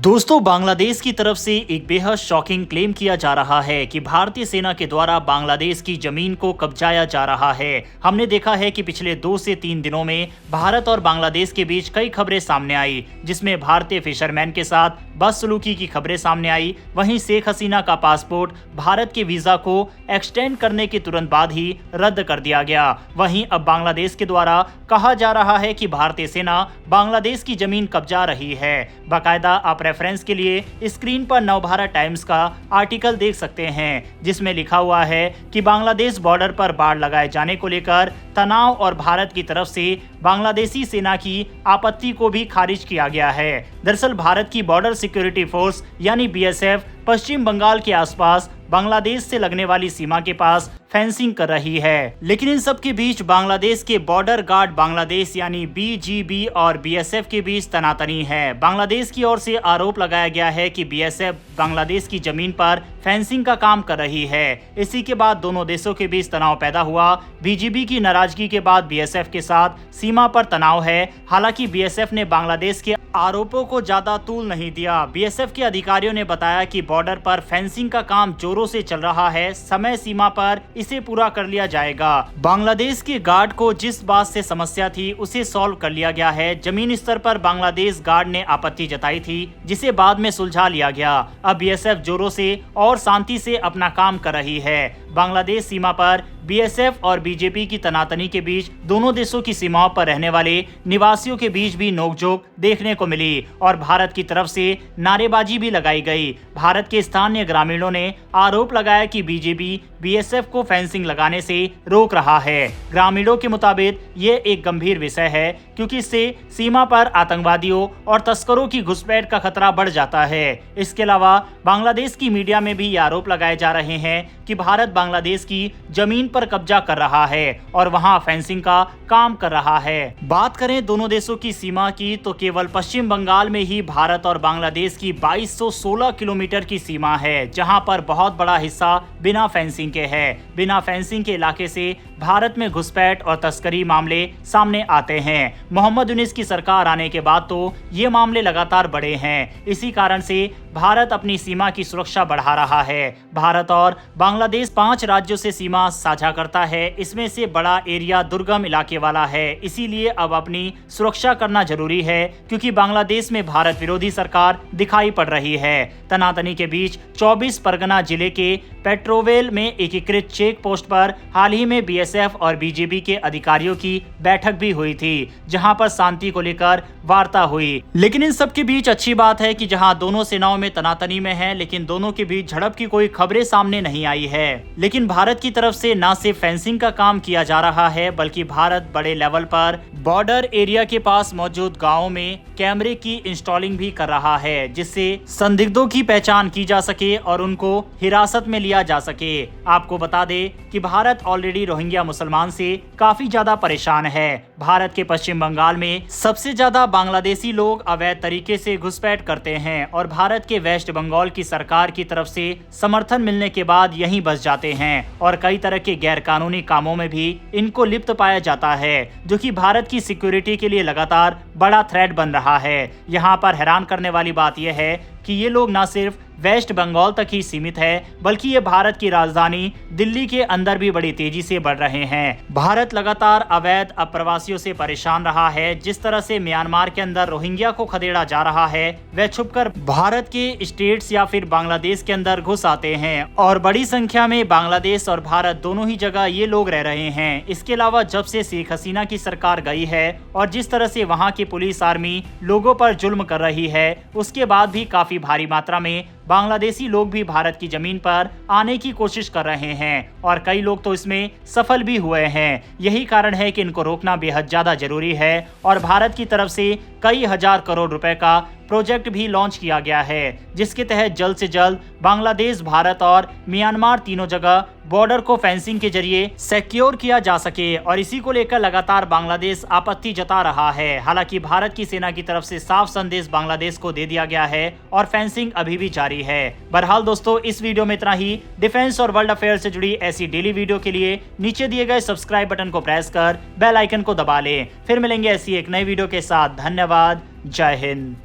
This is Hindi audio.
दोस्तों, बांग्लादेश की तरफ से एक बेहद शॉकिंग क्लेम किया जा रहा है कि भारतीय सेना के द्वारा बांग्लादेश की जमीन को कब्जाया जा रहा है। हमने देखा है कि पिछले 2 से 3 दिनों में भारत और बांग्लादेश के बीच कई खबरें सामने आई, जिसमें भारतीय फिशरमैन के साथ बदसलूकी की खबरें सामने आई। वहीं शेख हसीना का पासपोर्ट भारत के वीजा को एक्सटेंड करने के तुरंत बाद ही रद्द कर दिया गया। वहीं अब बांग्लादेश के द्वारा कहा जा रहा है कि भारतीय सेना बांग्लादेश की जमीन कब्जा रही है। बाकायदा आप रेफरेंस के लिए स्क्रीन पर नवभारत टाइम्स का आर्टिकल देख सकते हैं, जिसमें लिखा हुआ है कि बांग्लादेश बॉर्डर पर बाड़ लगाए जाने को लेकर तनाव और भारत की तरफ से बांग्लादेशी सेना की आपत्ति को भी खारिज किया गया है। दरअसल भारत की बॉर्डर सिक्योरिटी फोर्स यानी बीएसएफ पश्चिम बंगाल के आसपास बांग्लादेश से लगने वाली सीमा के पास फेंसिंग कर रही है, लेकिन इन सब के बीच बांग्लादेश के बॉर्डर गार्ड बांग्लादेश यानी बीजीबी और बीएसएफ के बीच तनातनी है। बांग्लादेश की ओर से आरोप लगाया गया है कि बीएसएफ बांग्लादेश की जमीन पर फेंसिंग का काम कर रही है। इसी के बाद दोनों देशों के बीच तनाव पैदा हुआ। बीजीबी की नाराजगी के बाद बीएसएफ के साथ सीमा पर तनाव है। हालांकि बीएसएफ ने बांग्लादेश के आरोपों को ज्यादा तूल नहीं दिया। बीएसएफ के अधिकारियों ने बताया कि बॉर्डर पर फेंसिंग का काम जोरों से चल रहा है, समय सीमा पर इसे पूरा कर लिया जाएगा। बांग्लादेश के गार्ड को जिस बात से समस्या थी उसे सॉल्व कर लिया गया है। जमीन स्तर पर बांग्लादेश गार्ड ने आपत्ति जताई थी, जिसे बाद में सुलझा लिया गया। अब बीएसएफ जोरों से और शांति से अपना काम कर रही है। बांग्लादेश सीमा पर बीएसएफ और बीजेपी की तनातनी के बीच दोनों देशों की सीमाओं पर रहने वाले निवासियों के बीच भी नोकझोंक देखने को मिली और भारत की तरफ से नारेबाजी भी लगाई गई। भारत के स्थानीय ग्रामीणों ने आरोप लगाया कि बीजेपी बीएसएफ को फेंसिंग लगाने से रोक रहा है। ग्रामीणों के मुताबिक ये एक गंभीर विषय है, क्योंकि इससे सीमा पर आतंकवादियों और तस्करों की घुसपैठ का खतरा बढ़ जाता है। इसके अलावा बांग्लादेश की मीडिया में भी ये आरोप लगाए जा रहे हैं कि भारत बांग्लादेश की जमीन पर कब्जा कर रहा है और वहां फेंसिंग का काम कर रहा है। बात करें दोनों देशों की सीमा की, तो केवल पश्चिम बंगाल में ही भारत और बांग्लादेश की 2216 किलोमीटर की सीमा है, जहां पर बहुत बड़ा हिस्सा बिना फेंसिंग के है। बिना फेंसिंग के इलाके से भारत में घुसपैठ और तस्करी मामले सामने आते हैं। मोहम्मद यूनुस की सरकार आने के बाद तो ये मामले लगातार बढ़े हैं। इसी कारण से भारत अपनी सीमा की सुरक्षा बढ़ा रहा है। भारत और बांग्लादेश 5 राज्यों से सीमा साझा करता है। इसमें से बड़ा एरिया दुर्गम इलाके वाला है, इसीलिए अब अपनी सुरक्षा करना जरूरी है, क्योंकि बांग्लादेश में भारत विरोधी सरकार दिखाई पड़ रही है। तनातनी के बीच 24 परगना जिले के पेट्रोवेल में एकीकृत चेक पोस्ट पर हाल ही में बीएसएफ और बीजेपी के अधिकारियों की बैठक भी हुई थी, जहां पर शांति को लेकर वार्ता हुई। लेकिन इन सब के बीच अच्छी बात है कि जहां दोनों सेनाओं में तनातनी में है, लेकिन दोनों के बीच झड़प की कोई खबरें सामने नहीं आई है। लेकिन भारत की तरफ से न सिर्फ फेंसिंग का काम किया जा रहा है, बल्कि भारत बड़े लेवल पर बॉर्डर एरिया के पास मौजूद गाँवों में कैमरे की इंस्टॉलिंग भी कर रहा है, जिससे संदिग्धों की पहचान की जा सके और उनको हिरासत में लिया जा सके। आपको बता दें कि भारत ऑलरेडी रोहिंग्या मुसलमान से काफी ज्यादा परेशान है। भारत के पश्चिम बंगाल में सबसे ज्यादा बांग्लादेशी लोग अवैध तरीके से घुसपैठ करते हैं और भारत के वेस्ट बंगाल की सरकार की तरफ से समर्थन मिलने के बाद यहीं बस जाते हैं और कई तरह के गैर कानूनी कामों में भी इनको लिप्त पाया जाता है, जो कि भारत की सिक्योरिटी के लिए लगातार बड़ा थ्रेट बन रहा है। यहाँ पर हैरान करने वाली बात यह है कि ये लोग न सिर्फ वेस्ट बंगाल तक ही सीमित है, बल्कि ये भारत की राजधानी दिल्ली के अंदर भी बड़ी तेजी से बढ़ रहे हैं। भारत लगातार अवैध अप्रवासियों से परेशान रहा है। जिस तरह से म्यांमार के अंदर रोहिंग्या को खदेड़ा जा रहा है, वह छुपकर भारत के स्टेट्स या फिर बांग्लादेश के अंदर घुस आते हैं और बड़ी संख्या में बांग्लादेश और भारत दोनों ही जगह ये लोग रह रहे हैं। इसके अलावा जब से शेख हसीना की सरकार गई है और जिस तरह से वहाँ की पुलिस आर्मी लोगों पर जुल्म कर रही है, उसके बाद भी काफी भारी मात्रा में बांग्लादेशी लोग भी भारत की जमीन पर आने की कोशिश कर रहे हैं और कई लोग तो इसमें सफल भी हुए हैं। यही कारण है कि इनको रोकना बेहद ज्यादा जरूरी है और भारत की तरफ से कई हजार करोड़ रुपए का प्रोजेक्ट भी लॉन्च किया गया है, जिसके तहत जल्द से जल्द बांग्लादेश, भारत और म्यांमार तीनों जगह बॉर्डर को फेंसिंग के जरिए सिक्योर किया जा सके और इसी को लेकर लगातार बांग्लादेश आपत्ति जता रहा है। हालांकि भारत की सेना की तरफ से साफ संदेश बांग्लादेश को दे दिया गया है और फेंसिंग अभी भी जारी है। बहरहाल दोस्तों, इस वीडियो में इतना ही। डिफेंस और वर्ल्ड अफेयर से जुड़ी ऐसी डेली वीडियो के लिए नीचे दिए गए सब्सक्राइब बटन को प्रेस कर बेल आइकन को दबा लें। फिर मिलेंगे ऐसी एक नई वीडियो के साथ। धन्यवाद। जय हिंद।